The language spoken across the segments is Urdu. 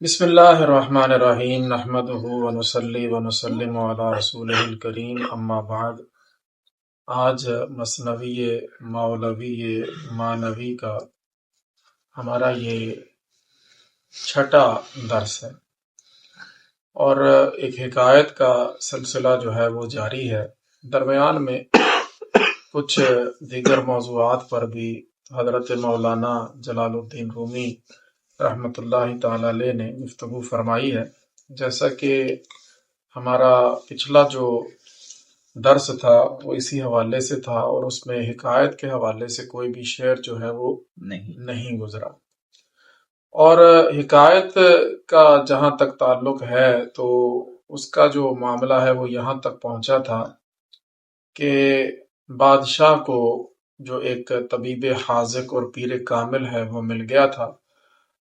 بسم اللہ الرحمن الرحیم نحمدہ ونصلی ونسلم علی رسولہ الکریم اما بعد۔ آج مثنوی مولوی مانوی کا ہمارا یہ چھٹا درس ہے اور ایک حکایت کا سلسلہ جو ہے وہ جاری ہے۔ درمیان میں کچھ دیگر موضوعات پر بھی حضرت مولانا جلال الدین رومی رحمۃ اللہ تعالی علیہ نے گفتگو فرمائی ہے۔ جیسا کہ ہمارا پچھلا جو درس تھا وہ اسی حوالے سے تھا اور اس میں حکایت کے حوالے سے کوئی بھی شعر جو ہے وہ نہیں گزرا، اور حکایت کا جہاں تک تعلق ہے تو اس کا جو معاملہ ہے وہ یہاں تک پہنچا تھا کہ بادشاہ کو جو ایک طبیب حاذق اور پیر کامل ہے وہ مل گیا تھا،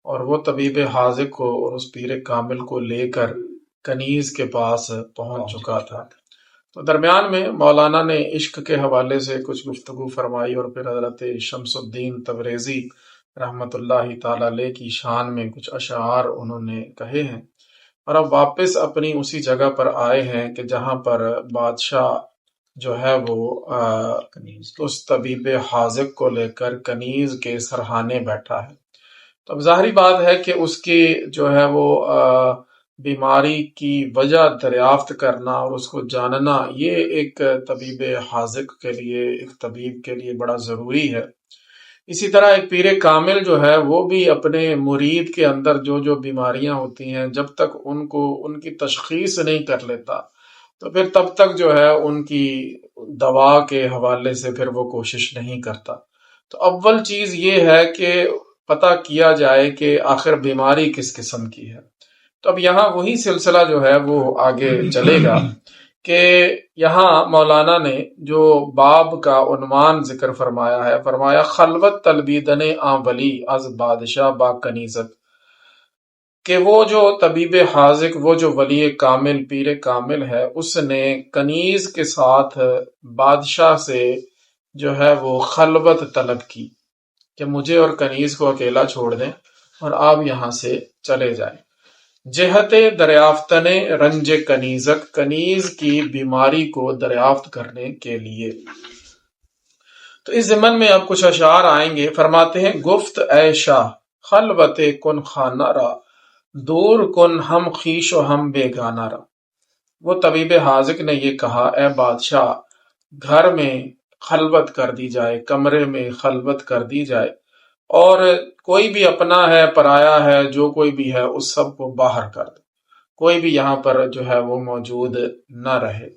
اور وہ طبیب حاذق کو اور اس پیر کامل کو لے کر کنیز کے پاس پہنچ چکا تھا۔ تو درمیان میں مولانا نے عشق کے حوالے سے کچھ گفتگو فرمائی اور پھر حضرت شمس الدین تبریزی رحمۃ اللہ تعالی علیہ کی شان میں کچھ اشعار انہوں نے کہے ہیں، اور اب واپس اپنی اسی جگہ پر آئے ہیں کہ جہاں پر بادشاہ جو ہے وہ اس طبیب حاذق کو لے کر کنیز کے سرہانے بیٹھا ہے۔ تو اب ظاہری بات ہے کہ اس کی جو ہے وہ بیماری کی وجہ دریافت کرنا اور اس کو جاننا یہ ایک طبیب حاذق کے لیے، ایک طبیب کے لیے بڑا ضروری ہے۔ اسی طرح ایک پیر کامل جو ہے وہ بھی اپنے مرید کے اندر جو جو بیماریاں ہوتی ہیں جب تک ان کی تشخیص نہیں کر لیتا تو پھر تب تک جو ہے ان کی دوا کے حوالے سے پھر وہ کوشش نہیں کرتا۔ تو اول چیز یہ ہے کہ پتہ کیا جائے کہ آخر بیماری کس قسم کی ہے۔ تو اب یہاں وہی سلسلہ جو ہے وہ آگے چلے گا کہ یہاں مولانا نے جو باب کا عنوان ذکر فرمایا ہے، فرمایا خلوت تلبیدن ولی از بادشاہ با کنیزت، کہ وہ جو طبیب حاذق، وہ جو ولی کامل پیر کامل ہے، اس نے کنیز کے ساتھ بادشاہ سے جو ہے وہ خلوت طلب کی کہ مجھے اور کنیز کو اکیلا چھوڑ دیں اور آپ یہاں سے چلے جائیں۔ جہت دریافتن رنج کنیزک، کنیز کی بیماری کو دریافت کرنے کے لیے۔ تو اس ضمن میں اب کچھ اشعار آئیں گے۔ فرماتے ہیں گفت اے شاہ خلوت کن خانہ را، دور کن ہم خیش و ہم بیگانہ را۔ وہ طبیب حاذق نے یہ کہا اے بادشاہ گھر میں خلوت کر دی جائے، کمرے میں خلوت کر دی جائے، اور کوئی بھی اپنا ہے پرایا ہے جو کوئی بھی ہے اس سب کو باہر کر دو، کوئی بھی یہاں پر جو ہے وہ موجود نہ رہے۔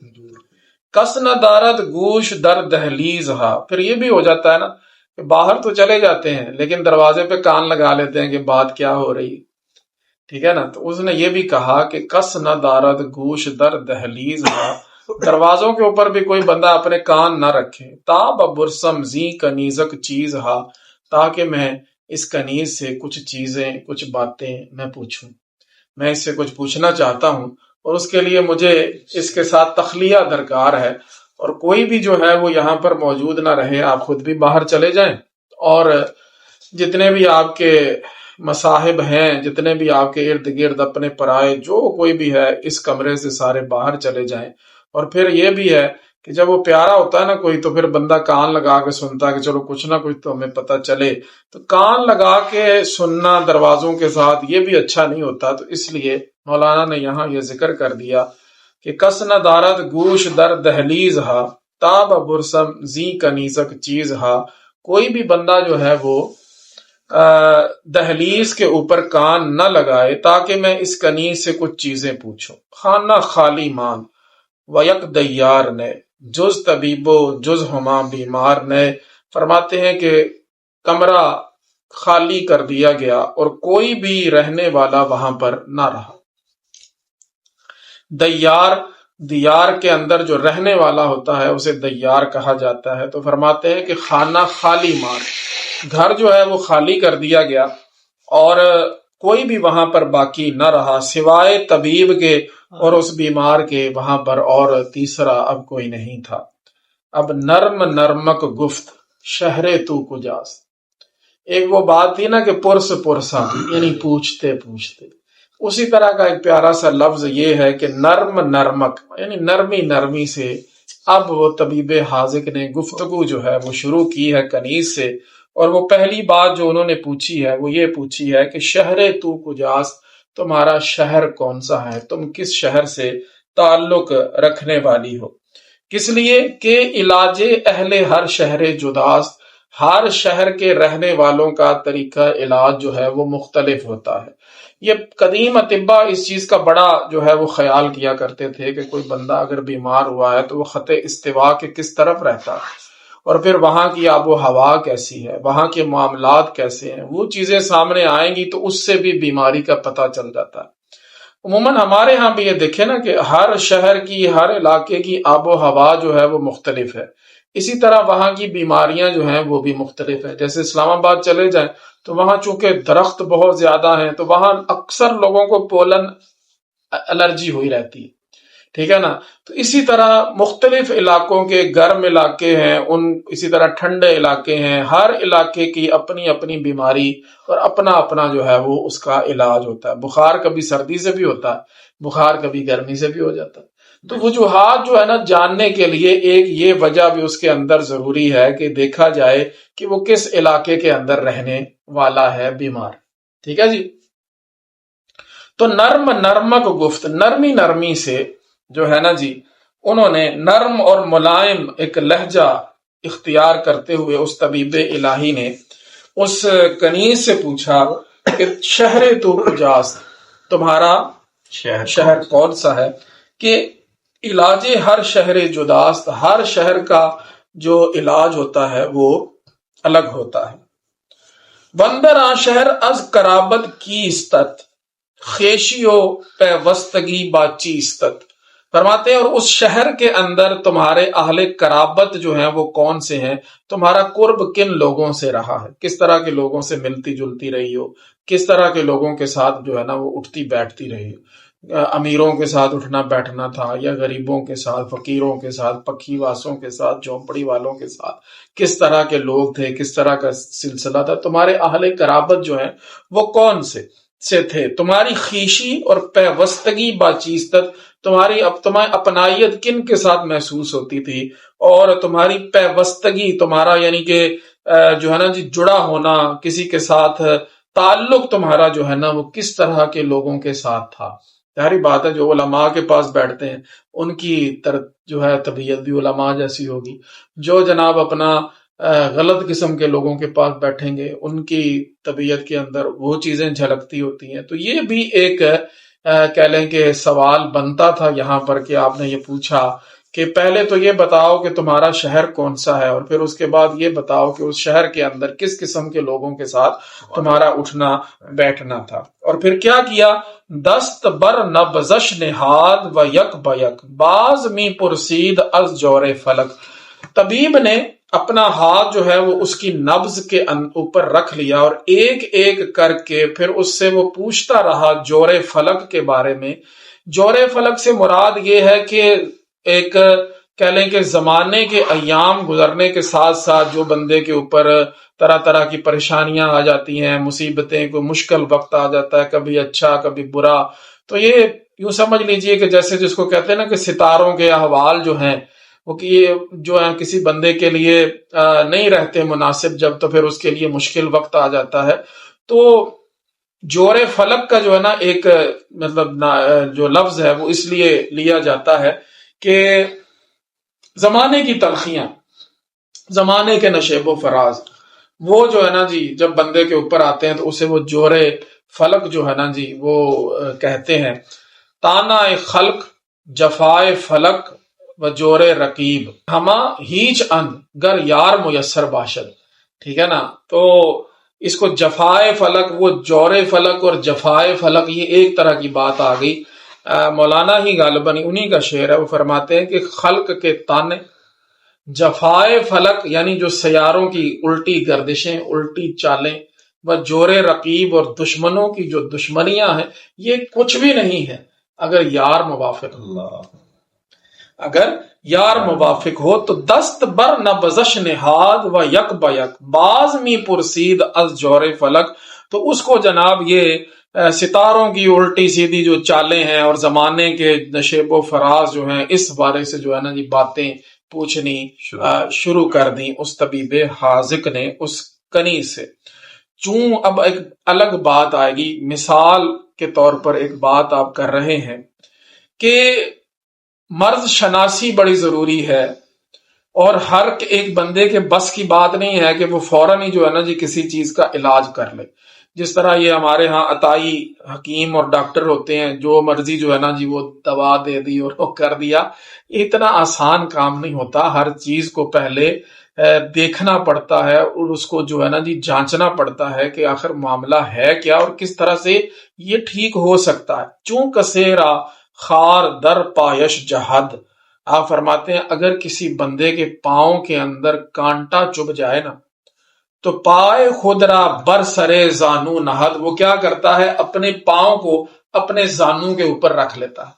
کس نہ دارد گوش در دہلیز ہا، پھر یہ بھی ہو جاتا ہے نا کہ باہر تو چلے جاتے ہیں لیکن دروازے پہ کان لگا لیتے ہیں کہ بات کیا ہو رہی، ٹھیک ہے نا۔ تو اس نے یہ بھی کہا کہ کس نہ دارد گوش در دہلیز ہا، دروازوں کے اوپر بھی کوئی بندہ اپنے کان نہ رکھے۔ تاب برسم زی کنیزک چیز ہا، تاکہ میں اس کنیز سے کچھ چیزیں، کچھ باتیں میں پوچھوں، میں اس سے کچھ پوچھنا چاہتا ہوں، اور اس کے لیے مجھے اس کے ساتھ تخلیہ درکار ہے، اور کوئی بھی جو ہے وہ یہاں پر موجود نہ رہے، آپ خود بھی باہر چلے جائیں، اور جتنے بھی آپ کے مصاحب ہیں، جتنے بھی آپ کے ارد گرد اپنے پرائے جو کوئی بھی ہے، اس کمرے سے سارے باہر چلے جائیں۔ اور پھر یہ بھی ہے کہ جب وہ پیارا ہوتا ہے نا کوئی، تو پھر بندہ کان لگا کے سنتا ہے کہ چلو کچھ نہ کچھ تو ہمیں پتہ چلے، تو کان لگا کے سننا دروازوں کے ساتھ یہ بھی اچھا نہیں ہوتا۔ تو اس لیے مولانا نے یہاں یہ ذکر کر دیا کہ کس نہ دارد گوش در دہلیز ہا، تاب برسم زی کنیزک چیز ہا، کوئی بھی بندہ جو ہے وہ دہلیز کے اوپر کان نہ لگائے تاکہ میں اس کنیز سے کچھ چیزیں پوچھوں۔ خانہ خالی مان و یک دیار نے، جز طبیبو جز ہما بیمار نے، فرماتے ہیں کہ کمرہ خالی کر دیا گیا اور کوئی بھی رہنے والا وہاں پر نہ رہا۔ دیار کے اندر جو رہنے والا ہوتا ہے اسے دیار کہا جاتا ہے۔ تو فرماتے ہیں کہ خانہ خالی مان، گھر جو ہے وہ خالی کر دیا گیا اور کوئی بھی وہاں پر باقی نہ رہا سوائے طبیب کے اور اس بیمار کے، وہاں پر اور تیسرا اب کوئی نہیں تھا۔ اب نرم نرمک گفت شہر تو کجاست، ایک وہ بات تھی نا کہ پرس پرسا، یعنی پوچھتے پوچھتے، اسی طرح کا ایک پیارا سا لفظ یہ ہے کہ نرم نرمک، یعنی نرمی نرمی سے اب وہ طبیب حاذق نے گفتگو جو ہے وہ شروع کی ہے کنیز سے، اور وہ پہلی بات جو انہوں نے پوچھی ہے وہ یہ پوچھی ہے کہ شہر تو کجاست، تمہارا شہر کون سا ہے، تم کس شہر سے تعلق رکھنے والی ہو۔ کس لیے کہ علاج اہل ہر شہر جداست، ہر شہر کے رہنے والوں کا طریقہ علاج جو ہے وہ مختلف ہوتا ہے۔ یہ قدیم اطباء اس چیز کا بڑا جو ہے وہ خیال کیا کرتے تھے کہ کوئی بندہ اگر بیمار ہوا ہے تو وہ خط استوا کے کس طرف رہتا ہے، اور پھر وہاں کی آب و ہوا کیسی ہے، وہاں کے معاملات کیسے ہیں، وہ چیزیں سامنے آئیں گی تو اس سے بھی بیماری کا پتہ چل جاتا ہے۔ عموماً ہمارے ہاں بھی یہ دیکھیں نا کہ ہر شہر کی، ہر علاقے کی آب و ہوا جو ہے وہ مختلف ہے، اسی طرح وہاں کی بیماریاں جو ہیں وہ بھی مختلف ہیں۔ جیسے اسلام آباد چلے جائیں تو وہاں چونکہ درخت بہت زیادہ ہیں تو وہاں اکثر لوگوں کو پولن الرجی ہوئی رہتی ہے، ٹھیک ہے نا۔ تو اسی طرح مختلف علاقوں کے گرم علاقے ہیں، اسی طرح ٹھنڈے علاقے ہیں، ہر علاقے کی اپنی اپنی بیماری اور اپنا اپنا جو ہے وہ اس کا علاج ہوتا ہے۔ بخار کبھی سردی سے بھی ہوتا ہے، بخار کبھی گرمی سے بھی ہو جاتا ہے۔ تو وجوہات جو ہے نا جاننے کے لیے ایک یہ وجہ بھی اس کے اندر ضروری ہے کہ دیکھا جائے کہ وہ کس علاقے کے اندر رہنے والا ہے بیمار، ٹھیک ہے جی۔ تو نرم نرمک گفت، نرمی نرمی سے جو ہے نا جی، انہوں نے نرم اور ملائم ایک لہجہ اختیار کرتے ہوئے اس طبیب الہی نے اس کنیز سے پوچھا کہ شہر تو کجاست، تمہارا شہر کون سا ہے، کہ علاج ہر شہر جداست، ہر شہر کا جو علاج ہوتا ہے وہ الگ ہوتا ہے۔ بندر آ شہر از قرابت کی استت، خیشی و پیوستگی با چیستت، فرماتے ہیں اور اس شہر کے اندر تمہارے اہل قرابت جو ہیں وہ کون سے ہیں، تمہارا قرب کن لوگوں سے رہا ہے، کس طرح کے لوگوں سے ملتی جلتی رہی ہو، کس طرح کے لوگوں کے ساتھ جو ہے نا وہ اٹھتی بیٹھتی رہی ہو، امیروں کے ساتھ اٹھنا بیٹھنا تھا یا غریبوں کے ساتھ، فقیروں کے ساتھ، پکی واسوں کے ساتھ، جھونپڑی والوں کے ساتھ، کس طرح کے لوگ تھے، کس طرح کا سلسلہ تھا، تمہارے اہل قرابت جو ہیں وہ کون سے تھے، تمہاری خیشی اور پیوستگی باچیستت، تمہاری اپنائیت کن کے ساتھ محسوس ہوتی تھی، اور تمہاری پیوستگی، تمہارا یعنی کہ جو ہے نا جی جڑا ہونا کسی کے ساتھ، تعلق تمہارا جو ہے نا وہ کس طرح کے لوگوں کے ساتھ تھا۔ ظاہری بات ہے جو علماء کے پاس بیٹھتے ہیں ان کی جو ہے طبیعت بھی علماء جیسی ہوگی، جو جناب اپنا غلط قسم کے لوگوں کے پاس بیٹھیں گے ان کی طبیعت کے اندر وہ چیزیں جھلکتی ہوتی ہیں۔ تو یہ بھی ایک کہہ لیں کہ سوال بنتا تھا یہاں پر کہ آپ نے یہ پوچھا کہ پہلے تو یہ بتاؤ کہ تمہارا شہر کون سا ہے، اور پھر اس کے بعد یہ بتاؤ کہ اس شہر کے اندر کس قسم کے لوگوں کے ساتھ تمہارا اٹھنا بیٹھنا تھا۔ اور پھر کیا کیا، دست بر نبزش نہاد و یک بیک، باز می پرسید از جور فلک، طبیب نے اپنا ہاتھ جو ہے وہ اس کی نبض کے اوپر رکھ لیا اور ایک ایک کر کے پھر اس سے وہ پوچھتا رہا جور فلک کے بارے میں۔ جور فلک سے مراد یہ ہے کہ ایک کہہ لیں کہ زمانے کے ایام گزرنے کے ساتھ ساتھ جو بندے کے اوپر طرح طرح کی پریشانیاں آ جاتی ہیں، مصیبتیں، کوئی مشکل وقت آ جاتا ہے، کبھی اچھا کبھی برا، تو یہ یوں سمجھ لیجئے کہ جیسے جس کو کہتے ہیں نا کہ ستاروں کے احوال جو ہیں وہ جو ہے کسی بندے کے لیے نہیں رہتے مناسب جب، تو پھر اس کے لیے مشکل وقت آ جاتا ہے۔ تو جور فلک کا جو ہے نا ایک مطلب جو لفظ ہے وہ اس لیے لیا جاتا ہے کہ زمانے کی تلخیاں، زمانے کے نشیب و فراز، وہ جو ہے نا جی جب بندے کے اوپر آتے ہیں تو اسے وہ جور فلک جو ہے نا جی وہ کہتے ہیں۔ تانا خلق جفائے فلک و جور رقیب، ہما ہیچ ان گر یار میسر باشد، ٹھیک ہے نا۔ تو اس کو جفائے فلک، وہ جور فلک اور جفائے فلک، یہ ایک طرح کی بات آ گئی۔ مولانا ہی غالباً انہی کا شعر ہے، وہ فرماتے ہیں کہ خلق کے تانے، جفائے فلک یعنی جو سیاروں کی الٹی گردشیں، الٹی چالیں، و جور رقیب اور دشمنوں کی جو دشمنیاں ہیں، یہ کچھ بھی نہیں ہے اگر یار موافق، اگر یار موافق ہو۔ تو دست بر نبزش نہاد و یک بیک، باز می پرسید از جور فلک، تو اس کو جناب یہ ستاروں کی الٹی سیدھی جو چالیں ہیں اور زمانے کے نشیب و فراز جو ہیں اس بارے سے جو ہے نا جی باتیں پوچھنی شروع کر دیں اس طبیب حاذق نے اس کنی سے۔ چون اب ایک الگ بات آئے گی، مثال کے طور پر ایک بات آپ کر رہے ہیں کہ مرض شناسی بڑی ضروری ہے، اور ہر ایک بندے کے بس کی بات نہیں ہے کہ وہ فوراً ہی جو ہے نا جی کسی چیز کا علاج کر لے۔ جس طرح یہ ہمارے ہاں عطائی حکیم اور ڈاکٹر ہوتے ہیں، جو مرضی جو ہے نا جی وہ دوا دے دی اور وہ کر دیا، اتنا آسان کام نہیں ہوتا۔ ہر چیز کو پہلے دیکھنا پڑتا ہے اور اس کو جو ہے نا جی جانچنا پڑتا ہے کہ آخر معاملہ ہے کیا اور کس طرح سے یہ ٹھیک ہو سکتا ہے۔ چون کسیرا خار در پایش جہد، آپ فرماتے ہیں اگر کسی بندے کے پاؤں کے اندر کانٹا چبھ جائے نا تو پائے خود را بر سرے زانو نہد، وہ کیا کرتا ہے اپنے پاؤں کو اپنے زانو کے اوپر رکھ لیتا ہے۔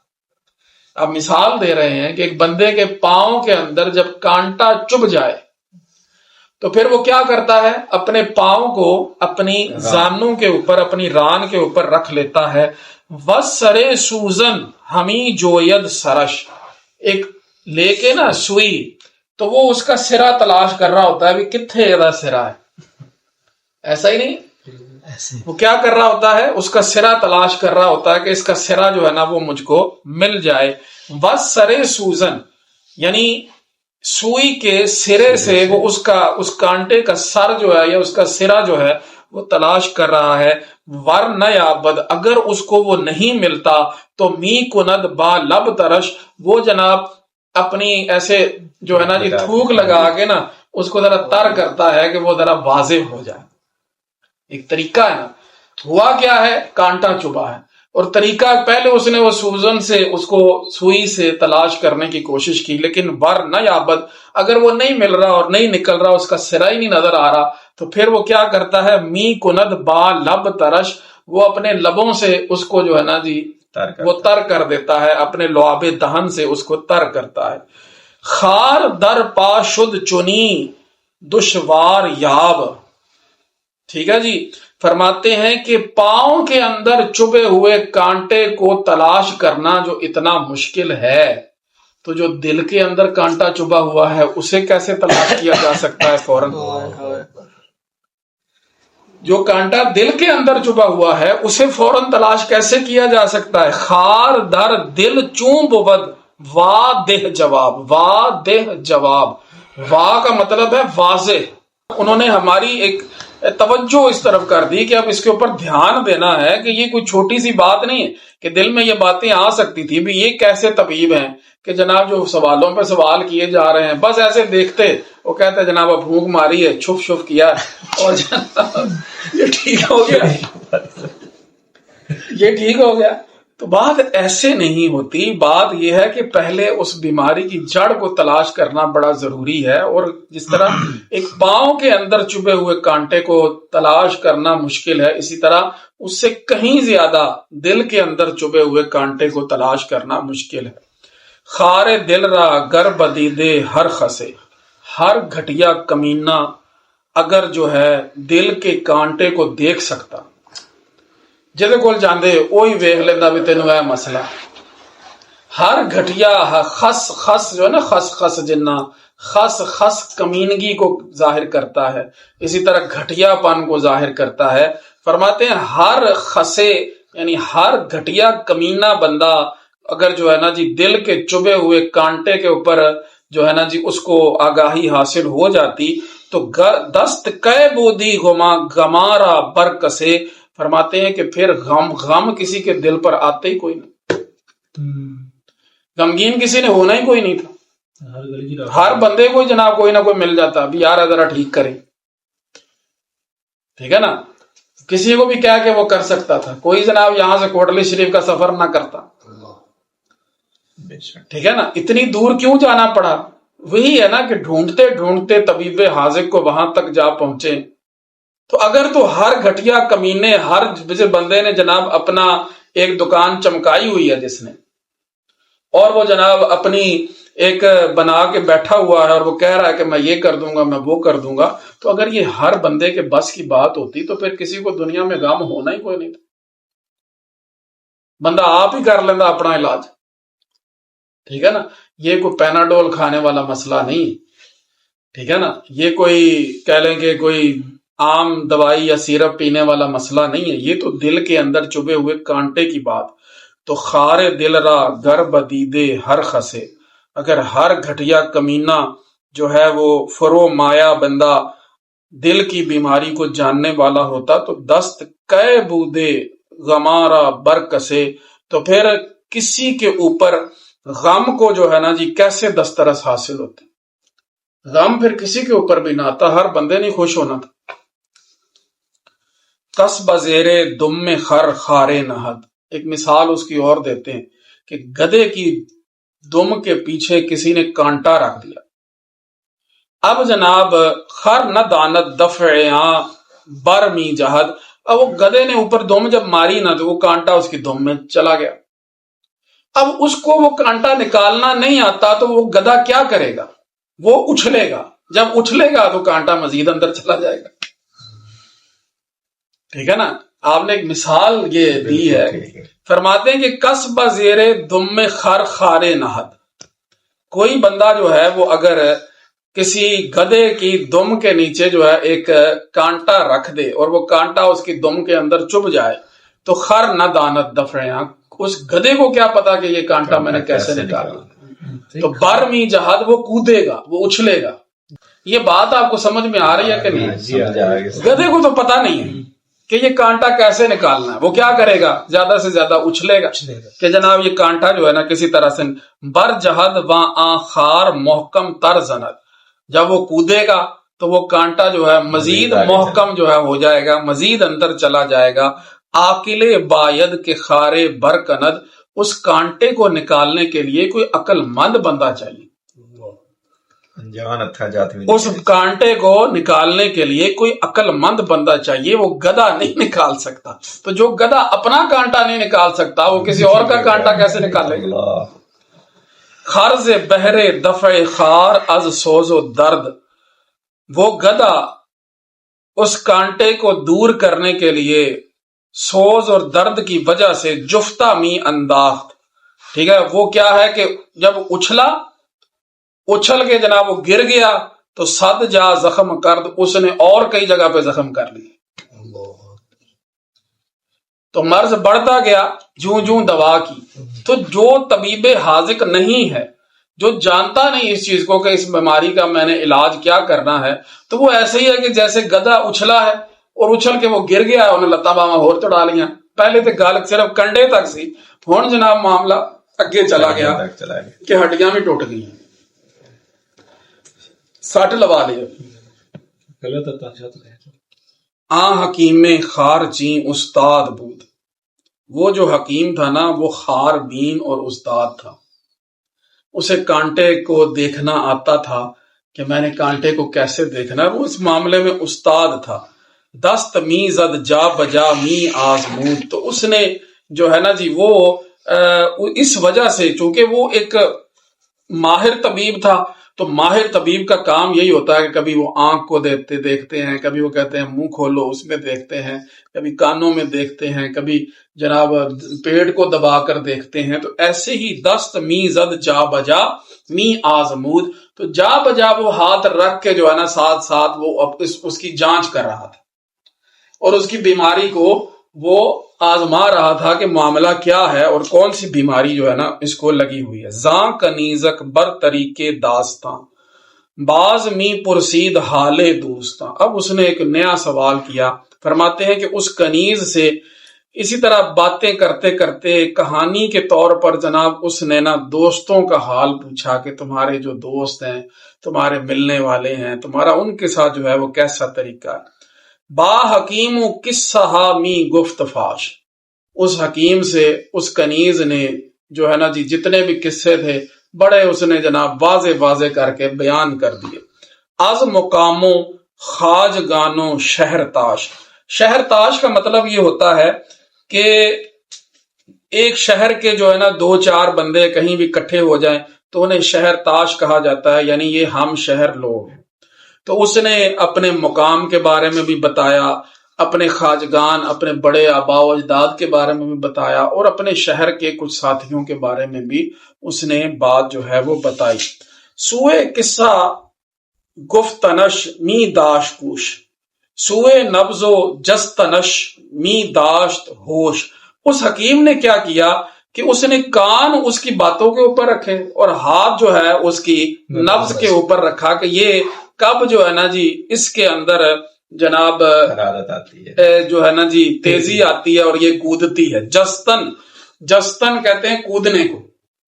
اب مثال دے رہے ہیں کہ ایک بندے کے پاؤں کے اندر جب کانٹا چبھ جائے تو پھر وہ کیا کرتا ہے اپنے پاؤں کو اپنی زانو کے اوپر، اپنی ران کے اوپر رکھ لیتا ہے۔ وسرے سوزن ہمی جوید سرش، ایک لے کے نا سوئی تو وہ اس کا سرا تلاش کر رہا ہوتا ہے بھی کتنے زیادہ سرا ہے، ایسا ہی نہیں، وہ کیا کر رہا ہوتا ہے اس کا سرا تلاش کر رہا ہوتا ہے کہ اس کا سرا جو ہے نا وہ مجھ کو مل جائے۔ وسرے سوزن یعنی سوئی کے سرے سے وہ اس کانٹے کا سر جو ہے یا اس کا سرا جو ہے وہ تلاش کر رہا ہے۔ ورنہ یابد، اگر اس کو وہ نہیں ملتا تو می کند با لب ترش، وہ جناب اپنی ایسے جو ہے نا جی تھوک لگا کے نا اس کو ذرا تر کرتا ہے کہ وہ ذرا واضح ہو جائے۔ ایک طریقہ ہے نا، ہوا کیا ہے کانٹا چبھا ہے، اور طریقہ پہلے اس نے وہ سوزن سے اس کو سوئی سے تلاش کرنے کی کوشش کی، لیکن ورنہ یابد، اگر وہ نہیں مل رہا اور نہیں نکل رہا، اس کا سرا ہی نہیں نظر آ رہا، تو پھر وہ کیا کرتا ہے می کند با لب ترش، وہ اپنے لبوں سے اس کو جو ہے نا جی وہ تر کر دیتا ہے، اپنے لعاب دہن سے اس کو تر کرتا ہے۔ خار در پا شد چنی دشوار یاب، ٹھیک ہے جی، فرماتے ہیں کہ پاؤں کے اندر چبھے ہوئے کانٹے کو تلاش کرنا جو اتنا مشکل ہے، تو جو دل کے اندر کانٹا چبھا ہوا ہے اسے کیسے تلاش کیا جا سکتا ہے فوراً؟ جو کانٹا دل کے اندر چبھا ہوا ہے اسے فوراً تلاش کیسے کیا جا سکتا ہے؟ خار در دل چون بود وا دہ جواب، وا دہ جواب، وا کا مطلب ہے واضح۔ انہوں نے ہماری ایک توجہ اس طرف کر دی کہ اب اس کے اوپر دھیان دینا ہے کہ یہ کوئی چھوٹی سی بات نہیں ہے کہ دل میں یہ باتیں آ سکتی تھی بھی یہ کیسے طبیب ہیں کہ جناب جو سوالوں پہ سوال کیے جا رہے ہیں بس ایسے دیکھتے وہ کہتے جناب اب بھونک ماری ہے، چھپ چھپ کیا اور جناب یہ ٹھیک ہو گیا، یہ ٹھیک ہو گیا۔ تو بات ایسے نہیں ہوتی، بات یہ ہے کہ پہلے اس بیماری کی جڑ کو تلاش کرنا بڑا ضروری ہے، اور جس طرح ایک پاؤں کے اندر چبھے ہوئے کانٹے کو تلاش کرنا مشکل ہے، اسی طرح اس سے کہیں زیادہ دل کے اندر چبھے ہوئے کانٹے کو تلاش کرنا مشکل ہے۔ خار دل را گر بدیدے ہر خسے، ہر گھٹیا کمینہ اگر جو ہے دل کے کانٹے کو دیکھ سکتا، جہدے کول جاندے وہی ویکھ لینا بھی تینوں ہے مسئلہ۔ ہر گھٹیا خس، خس جو ہے نا خس خس جنہ، خس خس کمینگی کو ظاہر کرتا ہے، اسی طرح گھٹیا پن کو ظاہر کرتا ہے۔ فرماتے ہیں ہر خسے یعنی ہر گھٹیا کمینہ بندہ اگر جو ہے نا جی دل کے چبھے ہوئے کانٹے کے اوپر جو ہے نا جی اس کو آگاہی حاصل ہو جاتی تو دست کئے بودی غما گمارا برکسے، فرماتے ہیں کہ پھر غم کسی کے دل پر آتے ہی کوئی نہیں، غمگین کسی نے ہونا ہی کوئی نہیں تھا، ہر بندے کو جناب کوئی نہ کوئی مل جاتا بھی یار ذرا ٹھیک کرے، ٹھیک ہے نا، کسی کو بھی کہہ کے وہ کر سکتا تھا، کوئی جناب یہاں سے کوٹلی شریف کا سفر نہ کرتا، ٹھیک ہے نا، اتنی دور کیوں جانا پڑا؟ وہی ہے نا کہ ڈھونڈتے ڈھونڈتے طبیب حاذق کو وہاں تک جا پہنچے۔ تو اگر تو ہر گھٹیا کمینے، ہر بندے نے جناب اپنا ایک دکان چمکائی ہوئی ہے جس نے، اور وہ جناب اپنی ایک بنا کے بیٹھا ہوا ہے اور وہ کہہ رہا ہے کہ میں یہ کر دوں گا، میں وہ کر دوں گا، تو اگر یہ ہر بندے کے بس کی بات ہوتی تو پھر کسی کو دنیا میں غم ہونا ہی کوئی نہیں تھا، بندہ آپ ہی کر لینا اپنا علاج، ٹھیک ہے نا۔ یہ کوئی پیناڈول کھانے والا مسئلہ نہیں، ٹھیک ہے نا، یہ کوئی کہہ لیں کہ کوئی عام دوائی یا سیرپ پینے والا مسئلہ نہیں ہے، یہ تو دل کے اندر چبھے ہوئے کانٹے کی بات۔ تو خارے دل را گر بدیدے ہر خسے، اگر ہر گھٹیا کمینہ جو ہے وہ فرو مایا بندہ دل کی بیماری کو جاننے والا ہوتا تو دست کئے بودے غمارا برکسے، تو پھر کسی کے اوپر غم کو جو ہے نا جی کیسے دسترس حاصل ہوتے، غم پھر کسی کے اوپر بھی نہ آتا، ہر بندے نے خوش ہونا تھا۔ کس بزیرے دم میں خر خارے نہد، ایک مثال اس کی اور دیتے ہیں کہ گدے کی دم کے پیچھے کسی نے کانٹا رکھ دیا، اب جناب خر نہ دانت دفعیاں برمی جہد، اب وہ گدے نے اوپر دم جب ماری نہ تو وہ کانٹا اس کی دم میں چلا گیا، اب اس کو وہ کانٹا نکالنا نہیں آتا تو وہ گدھا کیا کرے گا، وہ اچھلے گا، جب اچھلے گا تو کانٹا مزید اندر چلا جائے گا، ٹھیک ہے نا۔ آپ نے ایک مثال یہ دی ہے، فرماتے ہیں کہ کسب زیر دم میں خر خارے نہد، کوئی بندہ جو ہے وہ اگر کسی گدے کی دم کے نیچے جو ہے ایک کانٹا رکھ دے اور وہ کانٹا اس کی دم کے اندر چبھ جائے تو خر نہ دانت دفعیاں، اس گدے کو کیا پتا کہ یہ کانٹا میں نے کیسے نکالا، تو برمی جہاد وہ کودے گا، وہ اچھلے گا۔ یہ بات آپ کو سمجھ میں آ رہی ہے کہ نہیں؟ گدے کو تو پتا نہیں ہے کہ یہ کانٹا کیسے نکالنا ہے، وہ کیا کرے گا، زیادہ سے زیادہ اچھلے گا کہ جناب یہ کانٹا جو ہے نا کسی طرح سے بر جہد و خار محکم تر زند، جب وہ کودے گا تو وہ کانٹا جو ہے مزید محکم جو ہے ہو جائے گا، مزید اندر چلا جائے گا۔ عاقل باید کے خارے برکند، اس کانٹے کو نکالنے کے لیے کوئی عقل مند بندہ چاہیے، اس کانٹے کو نکالنے کے لیے کوئی عقل مند بندہ چاہیے، وہ گدھا نہیں نکال سکتا، تو جو گدھا اپنا کانٹا نہیں نکال سکتا وہ کسی اور کا کانٹا کیسے نکالے گا۔ خرز بہرے دفع خار از سوز و درد، وہ گدھا اس کانٹے کو دور کرنے کے لیے سوز اور درد کی وجہ سے جفتہ می انداخت، ٹھیک ہے، وہ کیا ہے کہ جب اچھل کے جناب وہ گر گیا تو صد جا زخم کرد، اس نے اور کئی جگہ پہ زخم کر لی، تو مرض بڑھتا گیا جوں جوں دوا کی۔ تو جو طبیب حاذق نہیں ہے، جو جانتا نہیں اس چیز کو کہ اس بیماری کا میں نے علاج کیا کرنا ہے، تو وہ ایسے ہی ہے کہ جیسے گدھا اچھلا ہے اور اچھل کے وہ گر گیا، انہیں لتا باما ہور چڑھا لیا، پہلے تو گال صرف کنڈے تک سی، ہون جناب معاملہ اگے چلا گیا کہ ہڈیاں بھی ٹوٹ گئی ہیں، سٹ لوا لیا۔ حکیم خار چین استاد بود، وہ جو حکیم تھا نا وہ خار بین اور استاد تھا، اسے کانٹے کو دیکھنا آتا تھا کہ میں نے کانٹے کو کیسے دیکھنا ہے، وہ اس معاملے میں استاد تھا۔ دست می زد جا بجا می آزمود، تو اس نے جو ہے نا جی وہ اس وجہ سے چونکہ وہ ایک ماہر طبیب تھا، تو ماہر طبیب کا کام یہی ہوتا ہے کہ کبھی وہ آنکھ کو دیکھتے ہیں، کبھی وہ کہتے ہیں منہ کھولو اس میں دیکھتے ہیں، کبھی کانوں میں دیکھتے ہیں، کبھی جناب پیٹ کو دبا کر دیکھتے ہیں، تو ایسے ہی دست می زد جا بجا می آزمود، تو جا بجا وہ ہاتھ رکھ کے جو ہے نا ساتھ ساتھ وہ اس کی جانچ کر رہا تھا اور اس کی بیماری کو وہ آزما رہا تھا کہ معاملہ کیا ہے اور کون سی بیماری جو ہے نا اس کو لگی ہوئی ہے۔ زاں کنیزک بر طریقے داستاں باز می پرسید حالے دوستاں، اب اس نے ایک نیا سوال کیا، فرماتے ہیں کہ اس کنیز سے اسی طرح باتیں کرتے کرتے کہانی کے طور پر جناب اس نے نا دوستوں کا حال پوچھا کہ تمہارے جو دوست ہیں، تمہارے ملنے والے ہیں، تمہارا ان کے ساتھ جو ہے وہ کیسا طریقہ ہے۔ با حکیم قصہ می گفت فاش، اس حکیم سے اس کنیز نے جو ہے نا جی جتنے بھی قصے تھے بڑے اس نے جناب واضح کر کے بیان کر دیے۔ از مقاموں خاج گانوں شہر تاش، شہر تاش کا مطلب یہ ہوتا ہے کہ ایک شہر کے جو ہے نا 2-4 بندے کہیں بھی اکٹھے ہو جائیں تو انہیں شہر تاش کہا جاتا ہے، یعنی یہ ہم شہر لوگ ہیں۔ تو اس نے اپنے مقام کے بارے میں بھی بتایا، اپنے خواجگان، اپنے بڑے آباء و اجداد کے بارے میں بھی بتایا، اور اپنے شہر کے کچھ ساتھیوں کے بارے میں بھی اس نے بات جو ہے وہ بتائی۔ سوئے قصہ گفتنش می داشت کوش، سوئے نبض و جستنش می داشت ہوش۔ اس حکیم نے کیا کیا کہ اس نے کان اس کی باتوں کے اوپر رکھے اور ہاتھ جو ہے اس کی نبض کے اوپر رکھا کہ یہ کب جو ہے نا جی اس کے اندر جناب حرارت آتی ہے، جو ہے نا جی تیزی آتی ہے اور یہ کودتی ہے۔ جستن کہتے ہیں کودنے کو،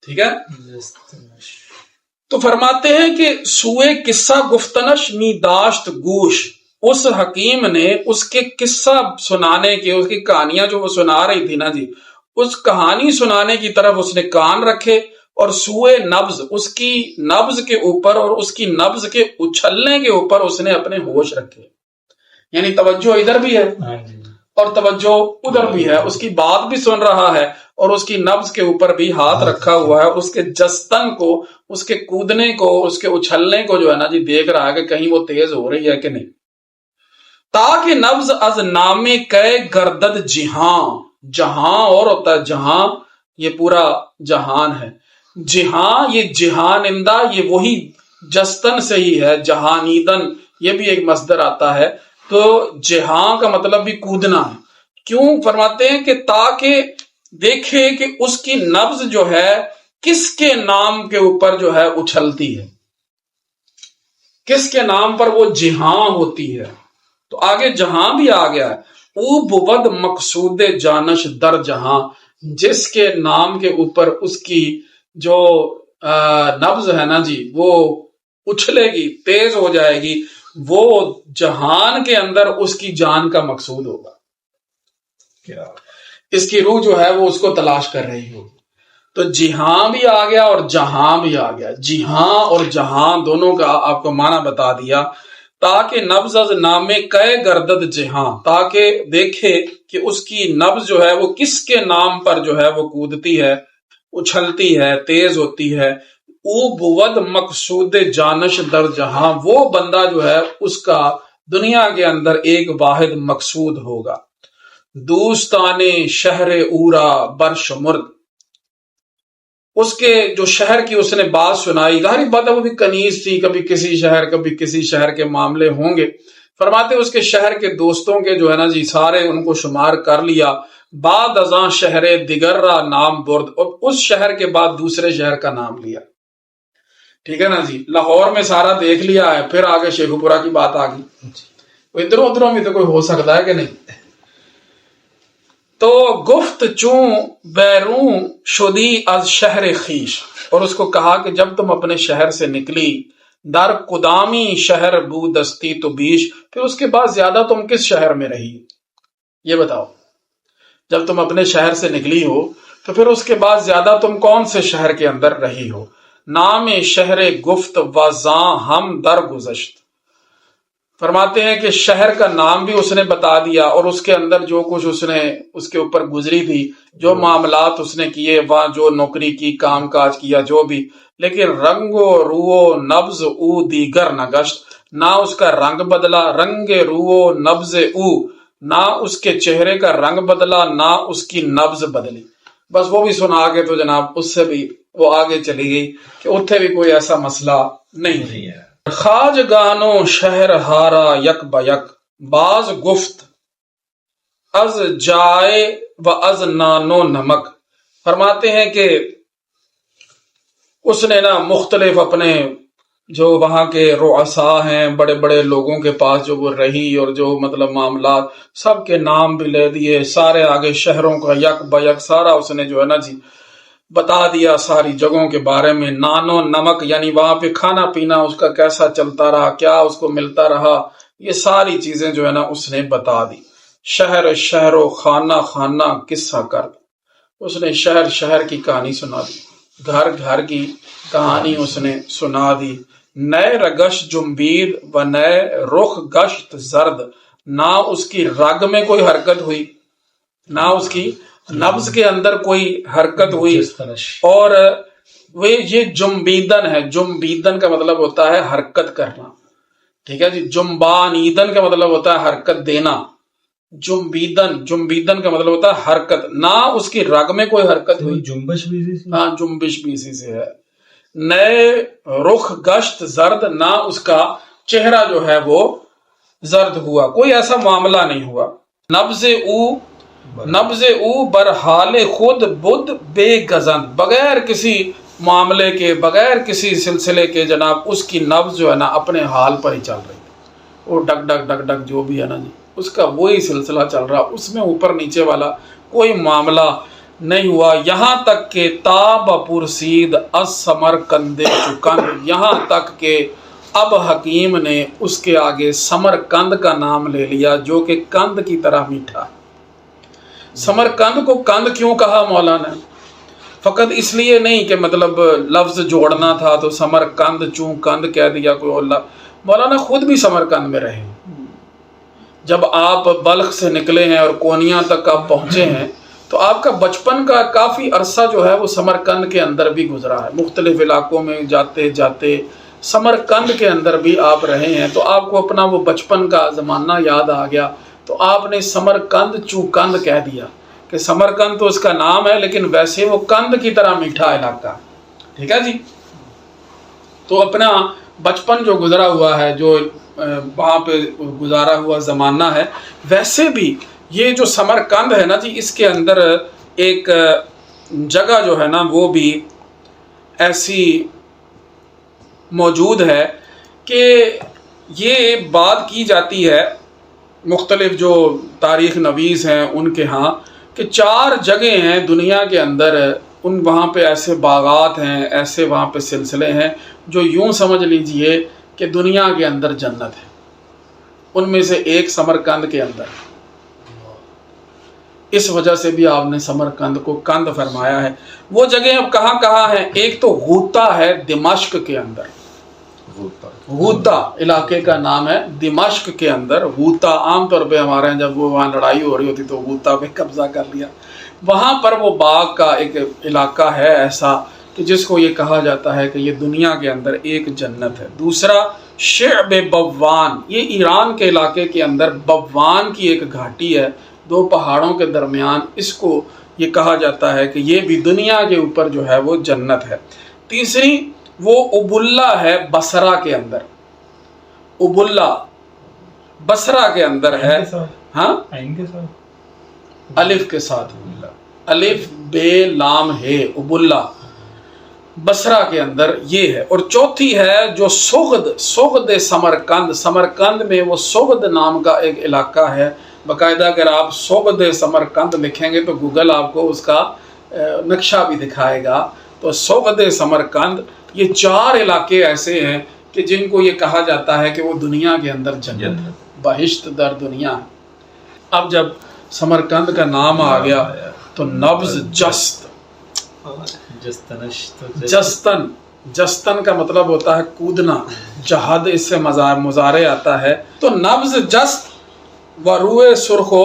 ٹھیک ہے۔ تو فرماتے ہیں کہ سوئے قصہ گفتنش می داشت گوش، اس حکیم نے اس کے قصہ سنانے کے، اس کی کہانیاں جو وہ سنا رہی تھی نا جی، اس کہانی سنانے کی طرف اس نے کان رکھے، اور سوئے نبض، اس کی نبض کے اوپر اور اس کی نبض کے اچھلنے کے اوپر اس نے اپنے ہوش رکھے، یعنی توجہ ادھر بھی ہے اور توجہ ادھر بھی ہے، اس کی بات بھی سن رہا ہے اور اس کی نبض کے اوپر بھی ہاتھ رکھا ہوا ہے، اس کے جستن کو، اس کے کودنے کو، اس کے اچھلنے کو جو ہے نا جی دیکھ رہا ہے کہ کہیں وہ تیز ہو رہی ہے کہ نہیں۔ تاکہ نبض از نام کے گردد جہاں، جہاں اور ہوتا ہے جہاں، یہ پورا جہان ہے، جہاں یہ جہانندہ، یہ وہی جستن سے ہی ہے، جہانیدن یہ بھی ایک مصدر آتا ہے، تو جہاں کا مطلب بھی کودنا ہے۔ کیوں فرماتے ہیں کہ تاکہ دیکھے کہ اس کی نبض جو ہے کس کے نام کے اوپر جو ہے اچھلتی ہے، کس کے نام پر وہ جہاں ہوتی ہے۔ تو آگے جہاں بھی آ گیا ہے، او بود مقصود جانش در جہاں، جس کے نام کے اوپر اس کی جو نبض ہے نا جی وہ اچھلے گی، تیز ہو جائے گی، وہ جہان کے اندر اس کی جان کا مقصود ہوگا، کیا اس کی روح جو ہے وہ اس کو تلاش کر رہی ہوگی۔ تو جہاں بھی آ گیا اور جہاں بھی آ گیا، جہاں اور جہاں دونوں کا آپ کو معنی بتا دیا۔ تاکہ نبض از نامے کئے گردد جہاں، تاکہ دیکھے کہ اس کی نبض جو ہے وہ کس کے نام پر جو ہے وہ کودتی ہے، اچھلتی ہے، تیز ہوتی ہے۔ او بود مقصود جانش در جہاں، وہ بندہ جو ہے اس کا دنیا کے اندر ایک واحد مقصود ہوگا۔ دوستان شہر اورا برشمرد، اس کے جو شہر کی اس نے بات سنائی، ظاہری بات ہے وہ بھی کنیز تھی، کبھی کسی شہر کبھی کسی شہر کے معاملے ہوں گے۔ فرماتے اس کے شہر کے دوستوں کے جو ہے نا جی سارے ان کو شمار کر لیا۔ بعد ازاں شہر دیگر را نام برد، اور اس شہر کے بعد دوسرے شہر کا نام لیا، ٹھیک ہے نا جی۔ لاہور میں سارا دیکھ لیا ہے، پھر آگے شیخو پورہ کی بات آ گئی، ادھروں ادھروں بھی تو کوئی ہو سکتا ہے کہ نہیں۔ تو گفت چون بیرون شدی از شہر خیش، اور اس کو کہا کہ جب تم اپنے شہر سے نکلی، در قدامی شہر بودستی تو بیش، پھر اس کے بعد زیادہ تم کس شہر میں رہی، یہ بتاؤ۔ جب تم اپنے شہر سے نکلی ہو تو پھر اس کے بعد زیادہ تم کون سے شہر کے اندر رہی ہو۔ نام شہر گفت و زاں ہم در گزشت، فرماتے ہیں کہ شہر کا نام بھی اس نے بتا دیا، اور اس کے اندر جو کچھ اس نے اس کے اوپر گزری تھی، جو معاملات اس نے کیے، وہاں جو نوکری کی، کام کاج کیا، جو بھی، لیکن رنگ و رو و نبض او دیگر نگشت، نہ اس کا رنگ بدلا، رنگ رو و نبض او، نہ اس کے چہرے کا رنگ بدلا، نہ اس کی نبض بدلی۔ بس وہ بھی سنا کے تو جناب اس سے بھی وہ آگے چلی گئی کہ اتھے بھی کوئی ایسا مسئلہ نہیں ہے۔ خواجگانو شہر ہارا یک بیک، باز گفت از جائے و از نانو نمک، فرماتے ہیں کہ اس نے نا مختلف اپنے جو وہاں کے رؤساء ہیں، بڑے بڑے لوگوں کے پاس جو وہ رہی، اور جو مطلب معاملات سب کے نام بھی لے دیے، سارے آگے شہروں کا یک بیک سارا اس نے جو ہے نا جی بتا دیا، ساری جگہوں کے بارے میں۔ نانو نمک یعنی وہاں پہ کھانا پینا اس کا کیسا چلتا رہا، کیا اس کو ملتا رہا، یہ ساری چیزیں جو ہے نا اس نے بتا دی۔ شہر شہر و خانہ خانہ قصہ کر، اس نے شہر شہر کی کہانی سنا دی، گھر گھر کی کہانی اس نے سنا دی۔ نئے رگش جمبید و نئے رخ گشت زرد، نہ اس کی رگ میں کوئی حرکت ہوئی، نہ اس کی نبض کے اندر کوئی حرکت ہوئی، اور وہ یہ جنبیدن ہے. جنبیدن کا مطلب ہوتا ہے حرکت کرنا. ٹھیک ہے جی. جنبانیدن کا مطلب ہوتا ہے حرکت دینا. جنبیدن کا مطلب ہوتا ہے حرکت. نہ اس کی رگ میں کوئی حرکت ہوئی. جنبش بھی اسی سے. ہاں جنبش بھی اسی سے ہے. نئے رخ گشت زرد، نہ اس کا چہرہ جو ہے وہ زرد ہوا. کوئی ایسا معاملہ نہیں ہوا. نبض او برحال خود بدھ بے گزند، بغیر کسی معاملے کے، بغیر کسی سلسلے کے جناب اس کی نبض جو ہے نا اپنے حال پر ہی چل رہی ہے. وہ ڈگ ڈگ ڈگ ڈگ جو بھی ہے نا جی اس کا وہی سلسلہ چل رہا. اس میں اوپر نیچے والا کوئی معاملہ نہیں ہوا. یہاں تک کہ تاب پرسید از سمرقند چکند، یہاں تک کہ اب حکیم نے اس کے آگے سمرقند کا نام لے لیا جو کہ قند کی طرح میٹھا. سمرقند کو قند کیوں کہا مولانا؟ فقط اس لیے نہیں کہ مطلب لفظ جوڑنا تھا تو سمرقند چوں قند کہہ دیا کوئی اور. مولانا خود بھی سمرقند میں رہے. جب آپ بلخ سے نکلے ہیں اور کونیا تک آپ پہنچے ہیں تو آپ کا بچپن کا کافی عرصہ جو ہے وہ سمرقند کے اندر بھی گزرا ہے. مختلف علاقوں میں جاتے جاتے سمرقند کے اندر بھی آپ رہے ہیں. تو آپ کو اپنا وہ بچپن کا زمانہ یاد آ گیا تو آپ نے سمرقند چوقند کہہ دیا کہ سمرقند تو اس کا نام ہے لیکن ویسے وہ قند کی طرح میٹھا علاقہ. ٹھیک ہے جی. تو اپنا بچپن جو گزرا ہوا ہے، جو وہاں پہ گزارا ہوا زمانہ ہے، ویسے بھی یہ جو سمرقند ہے نا جی اس کے اندر ایک جگہ جو ہے نا وہ بھی ایسی موجود ہے کہ یہ بات کی جاتی ہے مختلف جو تاریخ نویس ہیں ان کے ہاں کہ 4 جگہیں ہیں دنیا کے اندر، وہاں پہ ایسے باغات ہیں، ایسے وہاں پہ سلسلے ہیں جو یوں سمجھ لیجئے کہ دنیا کے اندر جنت ہے. ان میں سے ایک سمرقند کے اندر. اس وجہ سے بھی آپ نے سمرقند کو قند فرمایا ہے. وہ جگہیں اب کہاں کہاں ہیں؟ ایک تو غوطہ ہے دمشق کے اندر. غوطہ علاقے کا نام ہے دمشق کے اندر. غوطہ عام طور پہ ہمارے ہیں جب وہ وہاں لڑائی ہو رہی ہوتی تو غوطہ پہ قبضہ کر لیا. وہاں پر وہ باغ کا ایک علاقہ ہے ایسا کہ جس کو یہ کہا جاتا ہے کہ یہ دنیا کے اندر ایک جنت ہے. دوسرا شعب بوان، یہ ایران کے علاقے کے اندر بوان کی ایک گھاٹی ہے 2 پہاڑوں کے درمیان. اس کو یہ کہا جاتا ہے کہ یہ بھی دنیا کے اوپر جو ہے وہ جنت ہے. تیسری وہ ابولا ہے بصرہ کے اندر. ابولا بصرہ کے اندر ہے. ہاں الف کے ساتھ، الف بے لام ہے ابولا، بصرہ کے اندر یہ ہے. اور چوتھی ہے جو سغد سمرقند. سمرقند میں وہ سغد نام کا ایک علاقہ ہے. باقاعدہ اگر آپ سغد سمرقند لکھیں گے تو گوگل آپ کو اس کا نقشہ بھی دکھائے گا. تو سغد سمرقند، یہ 4 علاقے ایسے ہیں کہ جن کو یہ کہا جاتا ہے کہ وہ دنیا کے اندر جنت ہے، بہشت در دنیا ہے. اب جب سمرقند کا نام آ گیا تو نبض جستن کا مطلب ہوتا ہے کودنا. جہاد اس سے مضارع آتا ہے. تو نبض جست و روئے سرخ و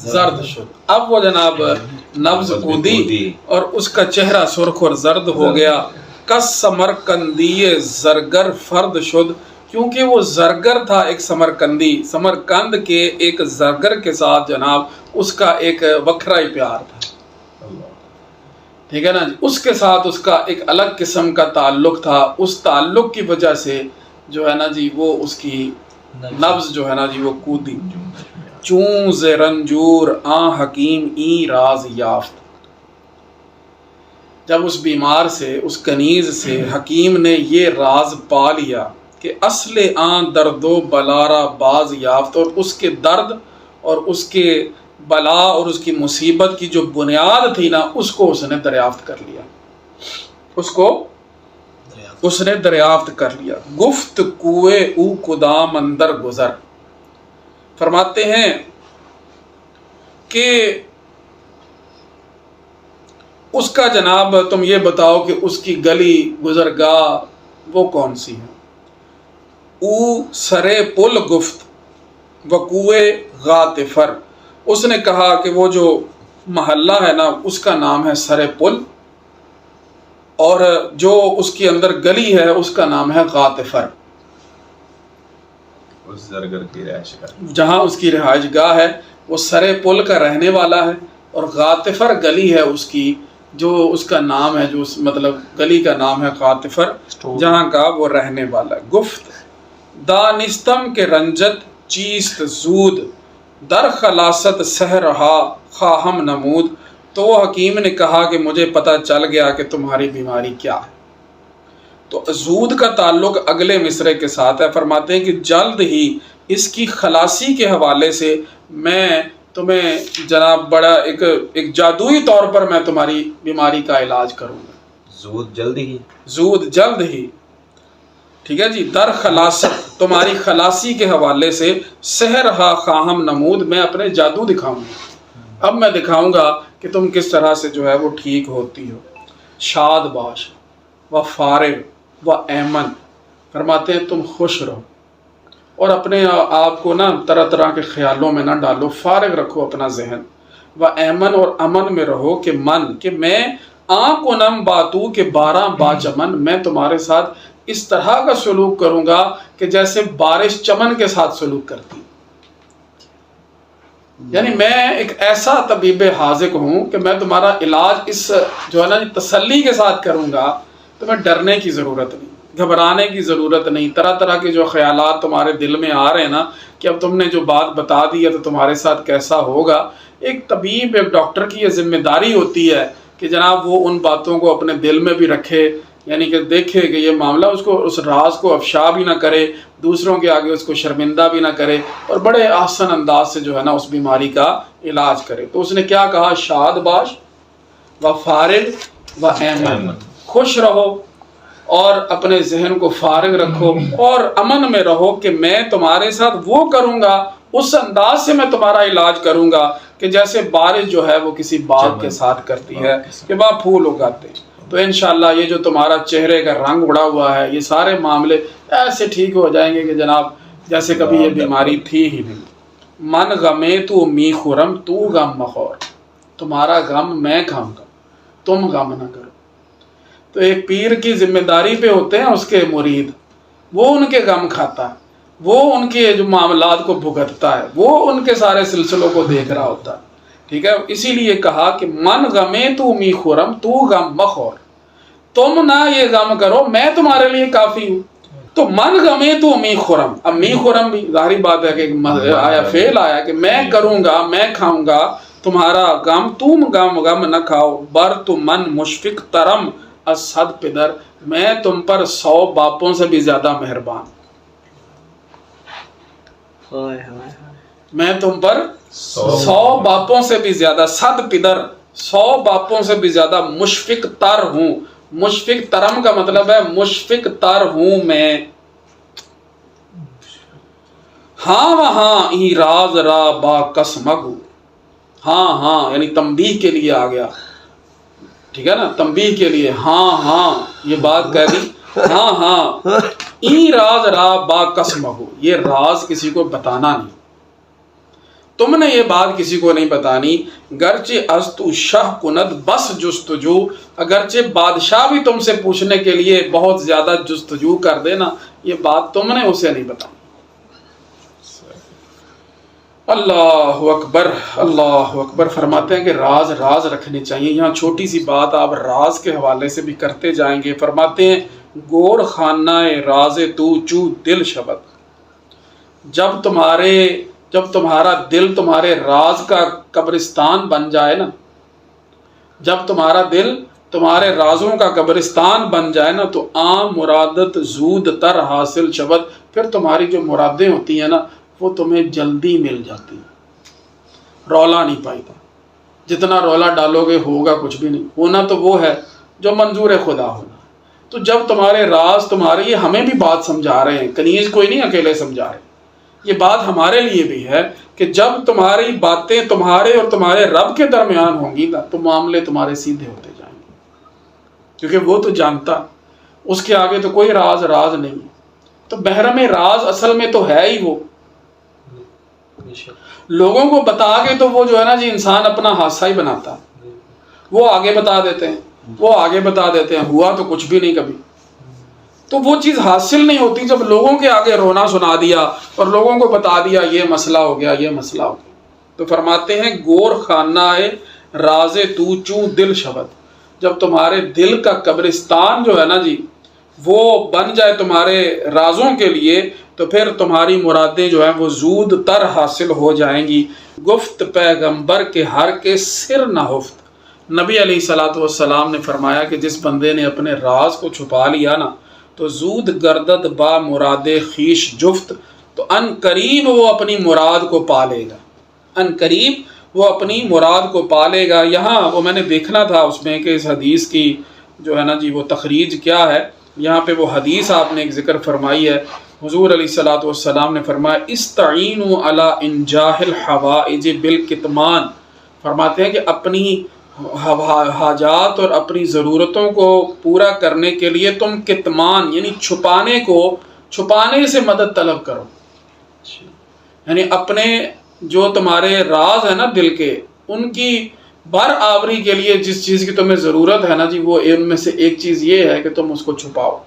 زرد شد. اب وہ جناب نبض کودی اور اس کا چہرہ سرخ اور زرد ہو گیا. کس سمرقندی زرگر فرد شد، کیونکہ وہ زرگر تھا ایک سمرقندی. سمرقند کے ایک زرگر کے ساتھ جناب اس کا ایک وکھرا ہی پیار تھا. ٹھیک ہے نا جی. اس کے ساتھ اس کا ایک الگ قسم کا تعلق تھا. اس تعلق کی وجہ سے جو ہے نا جی وہ اس کی نبض جو ہے نا جی وہ کودی. چون ز رنجور آن حکیم این راز یافت. جب اس بیمار سے، اس کنیز سے حکیم نے یہ راز پا لیا کہ اصل آن درد و بلارا باز یافت، اور اس کے درد اور اس کے بلا اور اس کی مصیبت کی جو بنیاد تھی نا اس کو اس نے دریافت کر لیا. اس نے دریافت کر لیا. گفت کوئے او کدام اندر گزر. فرماتے ہیں کہ اس کا جناب تم یہ بتاؤ کہ اس کی گلی گزرگاہ وہ کون سی ہے. او سرے پل گفت وقوع غاتفر. اس نے کہا کہ وہ جو محلہ ہے نا اس کا نام ہے سرے پل. اور جو اس کے اندر گلی ہے اس کا نام ہے غاطفر، اس زرگر کی رہائش گاہ، جہاں اس کی رہائش گاہ ہے، وہ سرے پل کا رہنے والا ہے، اور غاطفر گلی ہے اس کی، جو اس کا نام ہے، جو مطلب گلی کا نام ہے غاطفر، جہاں کا وہ رہنے والا ہے۔ گفت دانستم کے رنجت چیست زود، در خلاصت سہ رہا خواہم نمود، تو وہ حکیم نے کہا کہ مجھے پتہ چل گیا کہ تمہاری بیماری کیا ہے۔ تو زود کا تعلق اگلے مصرے کے ساتھ ہے، فرماتے ہیں کہ جلد ہی اس کی خلاصی کے حوالے سے میں تمہیں جناب بڑا ایک جادوئی طور پر میں تمہاری بیماری کا علاج کروں گا۔ زود جلد ہی، زود جلد ہی، ٹھیک ہے جی، در خلاصت تمہاری خلاصی کے حوالے سے سحرہا خواہم نمود، میں اپنے جادو دکھاؤں گا، اب میں دکھاؤں گا کہ تم کس طرح سے جو ہے وہ ٹھیک ہوتی ہو۔ شاد باش و فارغ و ایمن، فرماتے ہیں تم خوش رہو اور اپنے آپ کو نا طرح طرح کے خیالوں میں نہ ڈالو، فارغ رکھو اپنا ذہن، و ایمن اور امن میں رہو، کہ میں آنکھ و نم باتو کے 12 باچمن، میں تمہارے ساتھ اس طرح کا سلوک کروں گا کہ جیسے بارش چمن کے ساتھ سلوک کرتی، یعنی میں ایک ایسا طبیب حاذق ہوں کہ میں تمہارا علاج اس جو ہے نا تسلی کے ساتھ کروں گا، تمہیں ڈرنے کی ضرورت نہیں، گھبرانے کی ضرورت نہیں، طرح طرح کے جو خیالات تمہارے دل میں آ رہے ہیں نا کہ اب تم نے جو بات بتا دی ہے تو تمہارے ساتھ کیسا ہوگا، ایک طبیب ایک ڈاکٹر کی یہ ذمہ داری ہوتی ہے کہ جناب وہ ان باتوں کو اپنے دل میں بھی رکھے، یعنی کہ دیکھے کہ یہ معاملہ اس راز کو افشا بھی نہ کرے، دوسروں کے آگے اس کو شرمندہ بھی نہ کرے، اور بڑے آسان انداز سے جو ہے نا اس بیماری کا علاج کرے۔ تو اس نے کیا کہا؟ شاد باش و فارغ و ایمن، خوش رہو اور اپنے ذہن کو فارغ رکھو اور امن میں رہو کہ میں تمہارے ساتھ وہ کروں گا، اس انداز سے میں تمہارا علاج کروں گا کہ جیسے بارش جو ہے وہ کسی باغ کے ساتھ کرتی ہے کہ وہ پھول اگاتے ہیں۔ تو انشاءاللہ یہ جو تمہارا چہرے کا رنگ اڑا ہوا ہے، یہ سارے معاملے ایسے ٹھیک ہو جائیں گے کہ جناب جیسے کبھی یہ بیماری تھی ہی نہیں۔ من غمے تو می خورم، تو غم مخور، تمہارا غم میں کھاؤں گا، تم غم نہ کرو۔ تو ایک پیر کی ذمہ داری پہ ہوتے ہیں اس کے مرید، وہ ان کے غم کھاتا ہے، وہ ان کے جو معاملات کو بھگتتا ہے، وہ ان کے سارے سلسلوں کو دیکھ رہا ہوتا ہے، ٹھیک ہے۔ اسی لیے کہا کہ من غمے تو می خورم، تو غم مخور، تم نہ یہ غم کرو، میں تمہارے لیے کافی ہوں۔ تو من غمے تو می خورم، اب می خورم بھی ظاہری بات ہے کہ آیا فعل آیا کہ میں کروں گا، میں کھاؤں گا تمہارا غم، تم غم نہ کھاؤ، بر تو من مشفق ترم از 100 پدر، میں تم پر 100 باپوں سے بھی زیادہ مہربان، میں تم پر 100 باپوں سے بھی زیادہ، 100 پدر، 100 باپوں سے بھی زیادہ مشفق تر ہوں۔ مشفق ترم کا مطلب ہے مشفق تر ہوں میں، ہاں وہاں ای راز را با قسمگو، ہاں ہاں یعنی تنبیہ کے لیے آ گیا، ٹھیک ہے نا، تنبیہ کے لیے، ہاں ہاں یہ بات کہہ دی، ہاں ہاں ای راز را با قسمگو، یہ راز کسی کو بتانا نہیں، تم نے یہ بات کسی کو نہیں بتانی، گرچہ از تو شاہ کند بس جستجو، اگرچہ بادشاہ بھی تم سے پوچھنے کے لیے بہت زیادہ جستجو کر دینا، یہ بات تم نے اسے نہیں بتانی۔ اللہ اکبر، اللہ اکبر۔ فرماتے ہیں کہ راز راز رکھنے چاہیے، یہاں چھوٹی سی بات آپ راز کے حوالے سے بھی کرتے جائیں گے۔ فرماتے ہیں گور خانہ راز تو چو دل شبد، جب تمہارا دل تمہارے راز کا قبرستان بن جائے نا، جب تمہارا دل تمہارے رازوں کا قبرستان بن جائے نا، تو عام مرادت زود تر حاصل شبد، پھر تمہاری جو مرادیں ہوتی ہیں نا وہ تمہیں جلدی مل جاتی ہیں، رولا نہیں پائیتا، جتنا رولا ڈالو گے ہوگا کچھ بھی نہیں، ہونا تو وہ ہے جو منظور خدا ہونا۔ تو جب تمہارے راز تمہارے، یہ ہمیں بھی بات سمجھا رہے ہیں، کنیز کوئی نہیں اکیلے سمجھا رہے، یہ بات ہمارے لیے بھی ہے کہ جب تمہاری باتیں تمہارے اور تمہارے رب کے درمیان ہوں گی نا تو معاملے تمہارے سیدھے ہوتے جائیں گے، کیونکہ وہ تو جانتا، اس کے آگے تو کوئی راز نہیں ہے۔ تو بحرم راز اصل میں تو ہے ہی وہ، لوگوں کو بتا کے تو وہ جو ہے نا جی انسان اپنا حادثہ ہی بناتا، وہ آگے بتا دیتے ہیں، وہ آگے بتا دیتے ہیں ہوا تو کچھ بھی نہیں کبھی. تو وہ چیز حاصل نہیں ہوتی جب لوگوں کے آگے رونا سنا دیا اور لوگوں کو بتا دیا یہ مسئلہ ہو گیا یہ مسئلہ ہو گیا. تو فرماتے ہیں گور خانہ راز تو چوں دل شبد، جب تمہارے دل کا قبرستان جو ہے نا جی وہ بن جائے تمہارے رازوں کے لیے تو پھر تمہاری مرادیں جو ہیں وہ زود تر حاصل ہو جائیں گی. گفت پیغمبر کے ہر کے سر نہ ہفت، نبی علیہ الصلوۃ والسلام نے فرمایا کہ جس بندے نے اپنے راز کو چھپا لیا نا تو زود گردد با مراد خیش جفت، تو ان قریب وہ اپنی مراد کو پا لے گا، ان قریب وہ اپنی مراد کو پا لے گا. یہاں وہ میں نے دیکھنا تھا اس میں کہ اس حدیث کی جو ہے نا جی وہ تخریج کیا ہے. یہاں پہ وہ حدیث آپ نے ایک ذکر فرمائی ہے، حضور علیہ الصلوۃ والسلام نے فرمایا استعینوا علی انجاح الحوائج بالکتمان، فرماتے ہیں کہ اپنی حاجات اور اپنی ضرورتوں کو پورا کرنے کے لیے تم کتمان یعنی چھپانے سے مدد طلب کرو. یعنی اپنے جو تمہارے راز ہیں نا دل کے ان کی بر آوری کے لیے جس چیز کی تمہیں ضرورت ہے نا جی وہ ان میں سے ایک چیز یہ ہے کہ تم اس کو چھپاؤ.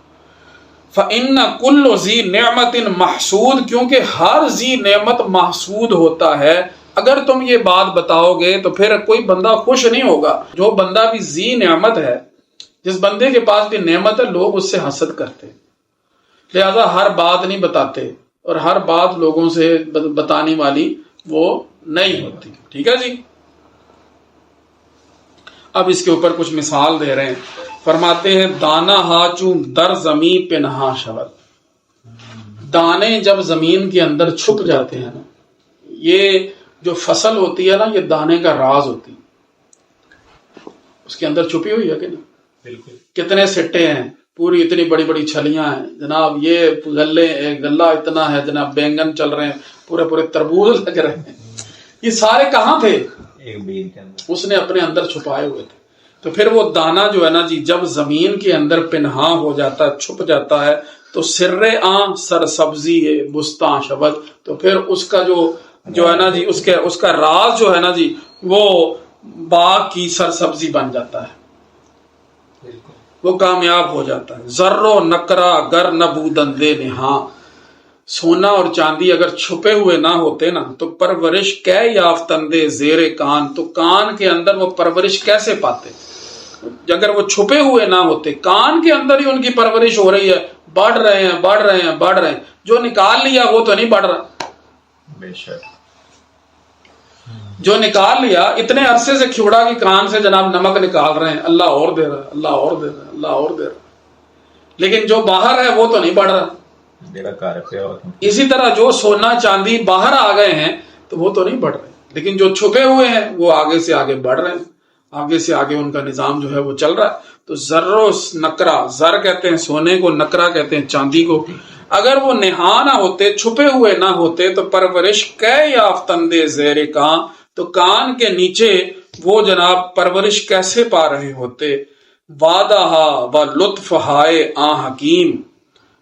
فَإِنَّ كُلُّ ذِي نِعْمَةٍ مَحْسُودٍ، کیونکہ ہر ذی نعمت محسود ہوتا ہے. اگر تم یہ بات بتاؤ گے تو پھر کوئی بندہ خوش نہیں ہوگا. جو بندہ بھی ذی نعمت ہے، جس بندے کے پاس بھی نعمت ہے، لوگ اس سے حسد کرتے، لہذا ہر بات نہیں بتاتے اور ہر بات لوگوں سے بتانے والی وہ نہیں ہوتی. ٹھیک ہے جی. اب اس کے اوپر کچھ مثال دے رہے ہیں. فرماتے ہیں دانا ہا چون در زمین پہ نہا شود، دانے جب زمین کے اندر چھپ جاتے ہیں نا، یہ جو فصل ہوتی ہے نا یہ دانے کا راز ہوتی ہے، اس کے اندر چھپی ہوئی ہے کہ نہیں. بالکل. کتنے سٹے ہیں، پوری اتنی بڑی بڑی چھلیاں ہیں جناب، یہ غلہ اتنا ہے جناب، بینگن چل رہے ہیں، پورے تربوز لگ رہے ہیں. یہ سارے کہاں تھے؟ ایک بین کے اندر اس نے اپنے اندر چھپائے ہوئے تھے. تو پھر وہ دانہ جو ہے نا جی جب زمین کے اندر پنہاں ہو جاتا ہے، چھپ جاتا ہے، تو سر آن سر سبزی بستاں شبد، تو پھر اس کا جو ہے نا جی اس کا راز جو ہے نا جی وہ باغ کی سر سبزی بن جاتا ہے، وہ کامیاب ہو جاتا ہے. ذرو نکرا گر نبودندے نہاں، سونا اور چاندی اگر چھپے ہوئے نہ ہوتے نا تو پرورش کی یافتندے زیر کان، تو کان کے اندر وہ پرورش کیسے پاتے؟ اگر وہ چھپے ہوئے نہ ہوتے، کان کے اندر ہی ان کی پرورش ہو رہی ہے، بڑھ رہے ہیں. جو نکال لیا وہ تو نہیں بڑھ رہا. بے شک. جو نکال لیا اتنے عرصے سے کھوڑا کی کان سے جناب نمک نکال رہے ہیں، اللہ اور دے رہا ہے، اللہ اور دے رہا ہے، اللہ اور دے رہا ہے، لیکن جو باہر ہے وہ تو نہیں بڑھ رہا. اسی طرح جو سونا چاندی باہر آ گئے ہیں تو وہ تو نہیں بڑھ رہے، لیکن جو چھپے ہوئے ہیں وہ آگے سے آگے بڑھ رہے ہیں، آگے سے آگے ان کا نظام جو ہے وہ چل رہا ہے. تو زرو نکرا، زر کہتے ہیں سونے کو، نکرا کہتے ہیں چاندی کو، اگر وہ نہا نہ ہوتے، چھپے ہوئے نہ ہوتے تو پرورش کے یافتندے زیر کان، تو کان کے نیچے وہ جناب پرورش کیسے پا رہے ہوتے. وعدہ و لطف ہائے آ حکیم،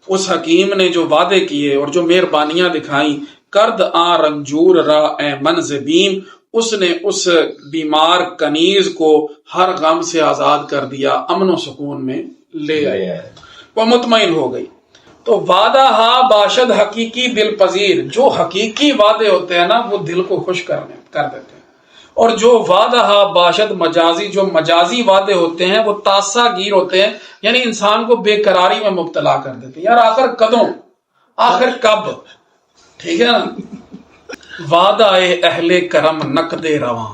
اس حکیم نے جو وعدے کیے اور جو مہربانیاں دکھائیں، کرد آ رنجور را اے منزبیم، اس نے اس بیمار کنیز کو ہر غم سے آزاد کر دیا، امن و سکون میں لے آئے، وہ مطمئن ہو گئی. تو وعدہ ہا باشد حقیقی دل پذیر، جو حقیقی وعدے ہوتے ہیں نا وہ دل کو خوش کر دیتے ہیں، اور جو وعدہ ہا باشد مجازی، جو مجازی وعدے ہوتے ہیں وہ تاسا گیر ہوتے ہیں، یعنی انسان کو بے قراری میں مبتلا کر دیتے ہیں. یار آخر کدوں، آخر کب؟ ٹھیک ہے نا. وعدہ اہل کرم نقد رواں،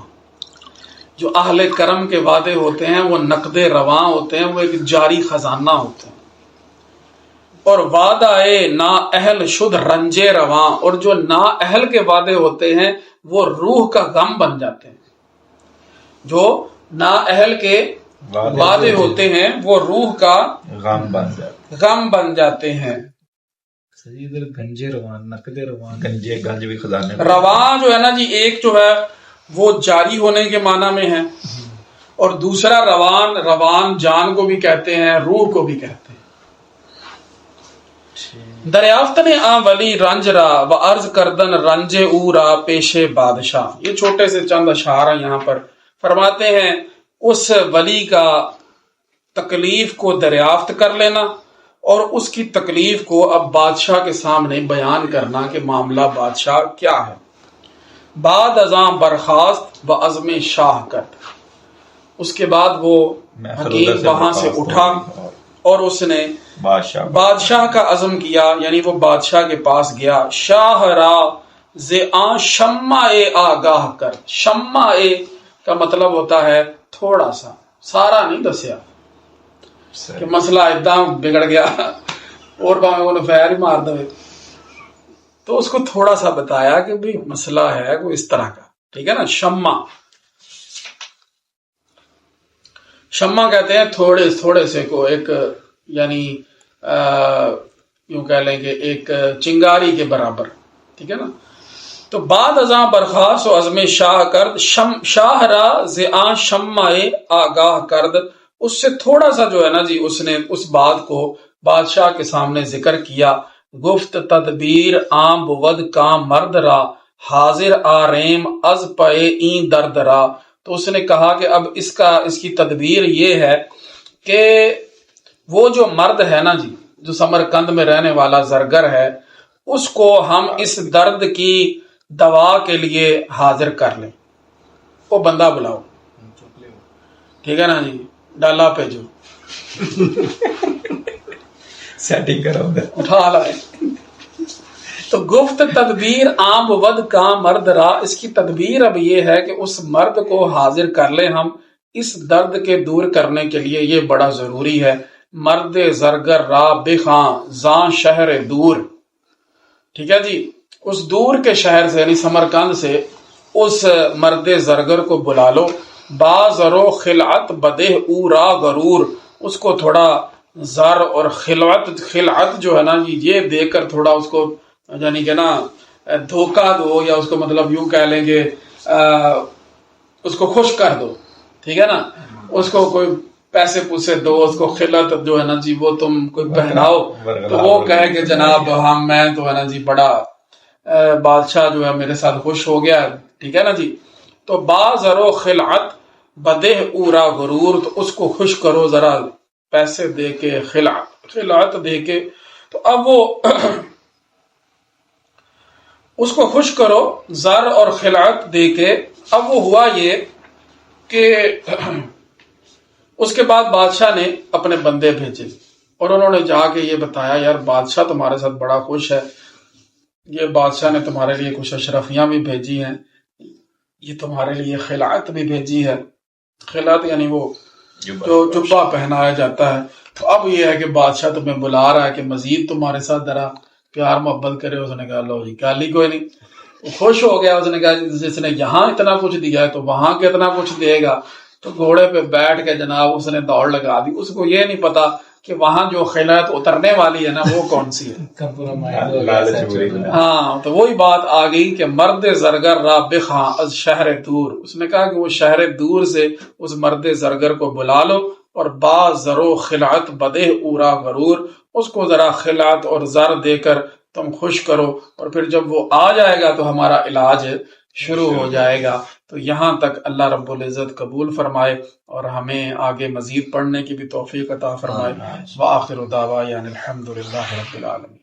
جو اہل کرم کے وعدے ہوتے ہیں وہ نقد رواں ہوتے ہیں، وہ ایک جاری خزانہ ہوتے ہیں. اور وعدہ نا اہل شد رنجے رواں، اور جو نا اہل کے وعدے ہوتے ہیں وہ روح کا غم بن جاتے ہیں. جو نا اہل کے وعدے ہوتے ہیں وہ روح کا غم بن جاتے ہیں. گنجے روان، نقد روان، گنج بھی خزانے. رواں جو ہے نا جی ایک جو ہے وہ جاری ہونے کے معنی میں ہے، اور دوسرا روان جان کو بھی کہتے ہیں، روح کو بھی کہتے ہیں. دریافت نے آ ولی رنج را و عرض کردن رنج او را پیشے بادشاہ. یہ چھوٹے سے چند اشعار ہیں یہاں پر. فرماتے ہیں اس ولی کا تکلیف کو دریافت کر لینا اور اس کی تکلیف کو اب بادشاہ کے سامنے بیان کرنا کہ معاملہ بادشاہ کیا ہے. بعد ازاں برخاست و عزم شاہ کرد. اس کے بعد وہ حکیم وہاں سے اٹھا اور اس نے بادشاہ کا عزم کیا، یعنی وہ بادشاہ کے پاس گیا. شاہ را زآن شمع آگاہ کر. شمع کا مطلب ہوتا ہے تھوڑا سا، سارا نہیں دسیا کہ مسئلہ اداں بگڑ گیا اور باہر کو فیر ہی مار دے، تو اس کو تھوڑا سا بتایا کہ بھی مسئلہ ہے کوئی اس طرح کا. ٹھیک ہے نا. شمع کہتے ہیں تھوڑے سے کو، ایک یعنی یوں کہہ لیں کہ ایک چنگاری کے برابر. ٹھیک ہے نا. تو بعد ازاں برخاست و عزم شاہ کرد. شاہ را زآن شمع آگاہ کرد. اس سے تھوڑا سا جو ہے نا جی اس نے اس بات کو بادشاہ کے سامنے ذکر کیا. گفت تدبیر عام بود کام مرد را حاضر آریم از پے این درد را. تو اس نے کہا کہ اب اس کی تدبیر یہ ہے کہ وہ جو مرد ہے نا جی، جو سمرقند میں رہنے والا زرگر ہے، اس کو ہم اس درد کی دوا کے لیے حاضر کر لیں. وہ بندہ بلاؤ. ٹھیک ہے نا جی. ڈالا بھیجو، سیٹنگ کرو، اٹھا لائے. تو گفت تدبیر عام ود کا مرد را. اس کی تدبیر اب یہ ہے کہ اس مرد کو حاضر کر لیں ہم اس درد کے دور کرنے کے لیے. یہ بڑا ضروری ہے. مرد زرگر را بخاں زاں شہر دور. ٹھیک ہے جی. اس دور کے شہر سے یعنی سمرقند سے اس مرد زرگر کو بلا لو. بازر و خلعت بدہ او را غرور. اس کو تھوڑا زر اور خلعت جو ہے نا یہ دے کر تھوڑا اس کو یعنی کہ نا دھوکہ دو، یا اس کو مطلب یوں کہہ لیں کہ اس کو خوش کر دو. ٹھیک ہے نا. اس کو کوئی پیسے پوسے دو، اس کو خلعت جو ہے نا جی وہ تم کوئی پہناؤ تو وہ کہے کہ جناب ہاں میں تو ہے نا جی بڑا بادشاہ جو ہے میرے ساتھ خوش ہو گیا. ٹھیک ہے نا جی. تو بازر و خلعت بدہ اورا غرور. تو اس کو خوش کرو ذرا پیسے دے کے، خلعت دے کے. تو اب وہ اس کو خوش کرو زر اور خلعت دے کے. اب وہ ہوا یہ کہ اس کے بعد بادشاہ نے اپنے بندے بھیجے اور انہوں نے جا کے یہ بتایا یار بادشاہ تمہارے ساتھ بڑا خوش ہے، یہ بادشاہ نے تمہارے لیے کچھ اشرفیاں بھی بھیجی ہیں، یہ تمہارے لیے خلعت بھی بھیجی ہے. خلعت یعنی وہ جو جبہ پہنایا جاتا ہے. تو اب یہ ہے کہ بادشاہ تمہیں بلا رہا ہے کہ مزید تمہارے ساتھ ذرا پیار محبت کرے. اس نے کہا لو جی گالی کوئی نہیں. وہ خوش ہو گیا. اس نے کہا جس نے یہاں اتنا کچھ دیا ہے تو وہاں کتنا کچھ دے گا. تو گھوڑے پہ بیٹھ کے جناب اس نے دوڑ لگا دی. اس کو یہ نہیں پتا کہ وہاں جو خلعت اترنے والی ہے نا وہ کون سی ہے. ہاں تو وہی بات آ گئی کہ مرد زرگر را بخاں از شہر دور. اس نے کہا کہ وہ شہر دور سے اس مرد زرگر کو بلا لو اور با زرو خلعت بدہ اورا غرور. اس کو ذرا خلعت اور زر دے کر تم خوش کرو اور پھر جب وہ آ جائے گا تو ہمارا علاج شروع ہو جائے گا. تو یہاں تک اللہ رب العزت قبول فرمائے اور ہمیں آگے مزید پڑھنے کی بھی توفیق عطا فرمائے. وآخر دعوانا الحمد للہ رب العالمین.